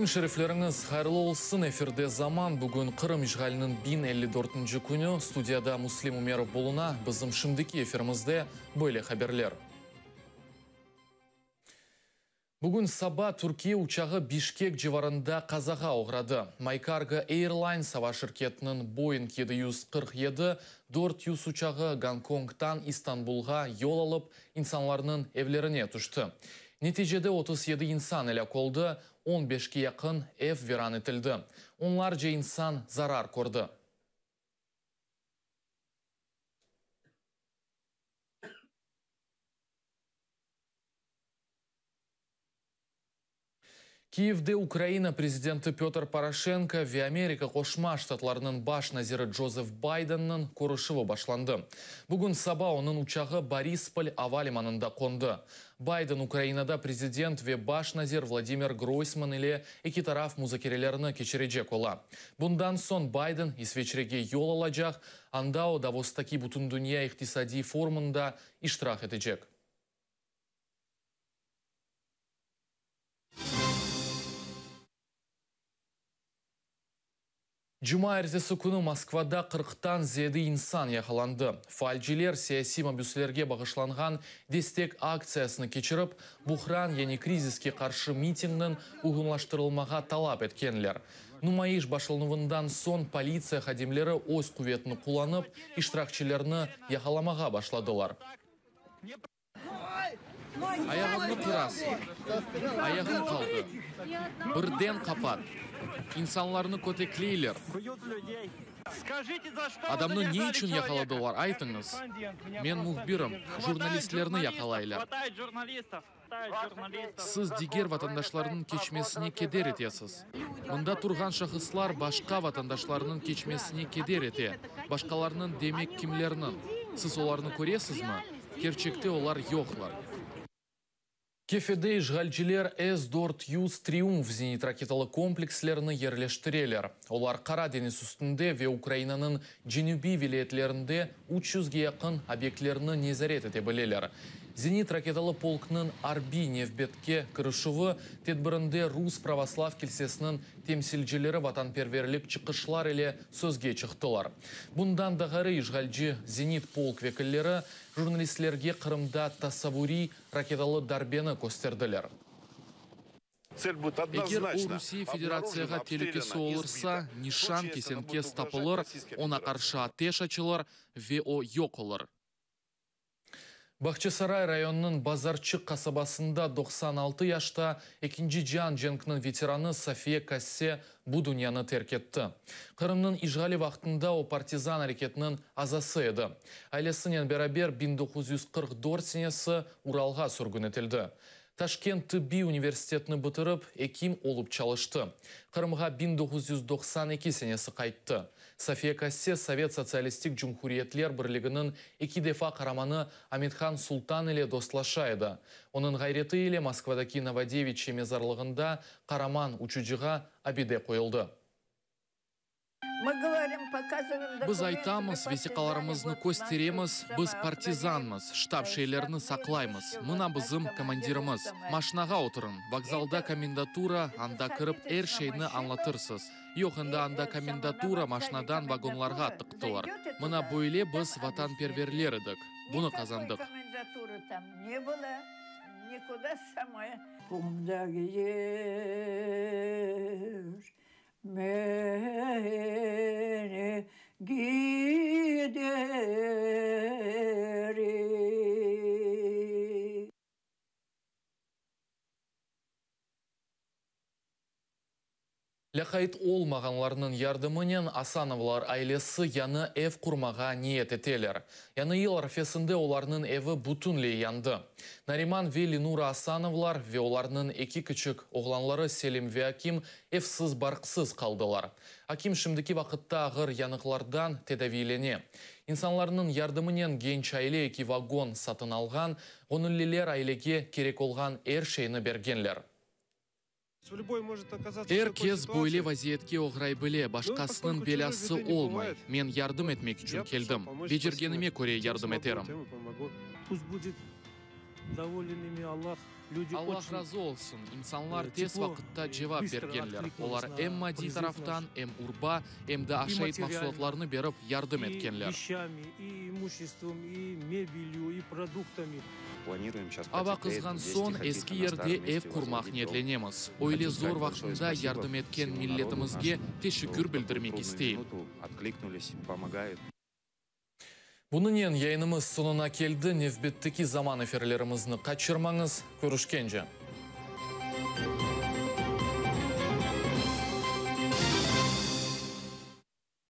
Күн шерифлеріңіз хайырлы олсын. Эфирде заман. Бүгін Қырым ишғалінің 1054 күні. Студияда Муслим Умеров болуна. Бізім шымдеки эфирімізде бөйле хаберлер. Бүгін саба Түркия учағы Бишкек живарында қазаға оғрады. Майкарго Airlines сава шirketінің Boeing 747 400 учағы Гонконгтан Истанбулға yol алып, инсанларының evlerine түшті. Нәтижеде 37 инсан әлі қолды, 15-ке яқын ev веран етілді. Онларca инсан зарар көрді. Киевде Украина президенті Петр Порошенко ве Америка Қошма штатларының баш назиры Джозеф Байденнің көрішігі башланды. Бүгін саба оның учағы Борисполь авалиманында қонды. Байден Украинада президент ве баш назир Владимир Гройсман или екі тараф музакерелеріні кечережек ола. Бұндан сон Байден исвечреге yol алажақ, андау Давостаки бұтын дүния иқтисади форумында иштирак етежек. Жұма әрзесі күні Москвада 40-тан зеді инсан яқаланды. Фальжилер саяси мобюслерге бағышланған дестек акциясыны кечіріп, бұхран яни кризиске қаршы митингнің ұғымлаштырылмаға талап еткенлер. Нумайыш башылынуындан сон полиция хадимлері өз құветіні құланып, иштиракчылеріні яқаламаға башладылар. Аяғымны қырасы, аяғым қалды, бірден қапат. İnsanlarını kötekleyler. Adamны не үшін яқаладылар, айтыңыз. Мен мұхбирім, журналистlerini яқалайлар. Сіз дигер ватандашларының кечмесіне кедер етесіз. Мұнда тұрған шахыслар башқа ватандашларының кечмесіне кедер ете. Башқаларының демек кимлерінің. Сіз оларны көресіз ма? Керчекте олар жоқлар. Кефеде ишгалчилер С-400 Триумф зенит ракеталы комплекслеріні ерлештірелер. Олар Қара деңіз үстінде ве Украинаның Женюби вилетлерінде 300-ге яқын объектлеріні незарет ете білелер. Зенит ракеталы полкның Арби невбетке кірішуы тедбірінде Рус православ келсесінің темсілжелері ватанперверлік чықышлар еле сөзге чықтылар. Бұндан дағары ишгалчы зенит полк векіллері журналистлерге Қырымда Тассавури ракеталы дарбені көстерділер. Егер о Русия Федерацияға телекесі олырса, нишан кесенке стапылыр, она қаршы атеш açылыр, ве о йоқ олыр. Бахчысарай районының Базарчық қасабасында 96 яшта екінші жан женкінің ветераны София Кассе бұ дүнияны терк етті. Қырымның ишғали вақтында о партизан әрекетінің азасы еді. Айлесінен бәрабер 1944 сенесі Уралға сүргін етілді. Ташкент Тыбби университетіні бұтырып, еким олып чалышты. Қырымға 1992 сенесі қайтты. София Кассе Совет социалистик Джумхуриетлер бірлігінің екі дефа қараманы Амитхан Султан еле достлашайды. Оның ғайреті еле Москвадаки Новодевичье мезарлығында қараман учуджыға абиде қойылды. Біз айтамыз, весеқаларымызны көстереміз, біз партизанмыз, штаб шейлеріні сақлаймыз. Мұна бізім командирымыз. Машинаға отырын, вокзалда комендатура, анда кіріп әр шейні анлатырсыз. Йоқында анда комендатура машинадан вагонларға тықтылар. Мұна бөйле біз ватан перверлер едік. Бұны қазандық. Mene gideri. Ләқайт олмағанларының ярдымынен Асановлар айлесі яны эв құрмаға ниет етелер. Яны ел арфесінде оларының эві бұтынле янды. Нариман ве Ленура Асановлар ве оларының екі күчік оғланлары Селим ве Аким эвсіз барқсыз қалдылар. Аким шымдыки вақытта ағыр янықлардан тедавилене. İnsanlarının yardımının genç aile eki vagon satın alған, onunliler ailege керек olған er şeyini bergenler. Эркез бойле вазиетке оғрай біле, башқасының беласы олмай. Мен ярдым етмек үшін келдім. Бежергеніме көре ярдым етерім. доволенными. Аллах разы olsun. İnsanlar tez vaqtda cevap bergenler. Olar hem maddi taraftan, hem urba, hem de aşayit mahsulatlarını berip yardım etkenler. Aba kızgan son eski yerde ev kurmak niyetlenemiz. Öyle zor vaktinde yardım etken milletimizge teşekkür bildirmek isteyim. Bunun yayınımız sonuna keldi. Nevbetteki zaman eferlerimizni kaçırmanız. Görüşkence.